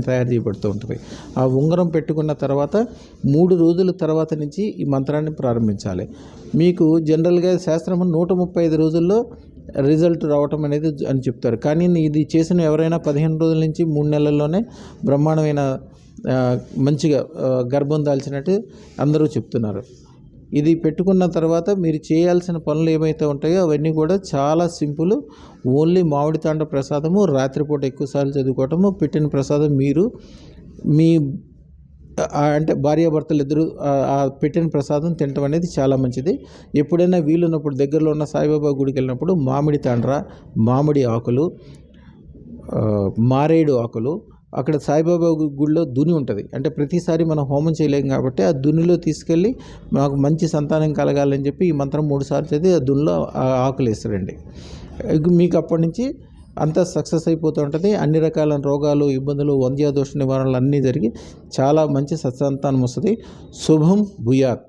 తయారు చేయబడుతూ ఉంటుంది. ఆ ఉంగరం పెట్టుకున్న తర్వాత 3 రోజుల తర్వాత నుంచి ఈ మంత్రాన్ని ప్రారంభించాలి. మీకు జనరల్గా శాస్త్రం 135 రోజుల్లో రిజల్ట్ రావటం అనేది అని చెప్తారు. కానీ ఇది చేసిన ఎవరైనా 15 రోజుల నుంచి 3 నెలల్లోనే బ్రహ్మాండమైన మంచిగా గర్భం దాల్చినట్టు అందరూ చెప్తున్నారు. ఇది పెట్టుకున్న తర్వాత మీరు చేయాల్సిన పనులు ఏమైతే ఉంటాయో అవన్నీ కూడా చాలా సింపుల్. ఓన్లీ మామిడి తాండ ప్రసాదము రాత్రిపూట ఎక్కువసార్లు చదువుకోవటము, పెట్టిన ప్రసాదం మీరు మీ అంటే భార్యాభర్తలు ఇద్దరు పెట్టిన ప్రసాదం తినటం అనేది చాలా మంచిది. ఎప్పుడైనా వీలున్నప్పుడు దగ్గరలో ఉన్న సాయిబాబా గుడికి వెళ్ళినప్పుడు మామిడి తాండ్ర, మామిడి ఆకులు, మారేడు ఆకులు, అక్కడ సాయిబాబా గుడిలో దుని ఉంటుంది. అంటే ప్రతిసారి మనం హోమం చేయలేం కాబట్టి ఆ దునిలో తీసుకెళ్ళి మాకు మంచి సంతానం కలగాలని చెప్పి ఈ మంత్రం 3 సార్లు చదివి ఆ దునిలో ఆకులు వేస్తారండి. మీకు అప్పటి నుంచి అంతా సక్సెస్ అయిపోతూ ఉంటుంది. అన్ని రకాల రోగాలు, ఇబ్బందులు, వంధ్యాదోష నివారణలు అన్నీ జరిగి చాలా మంచి సత్సంతానం వస్తుంది. శుభం భూయాత్.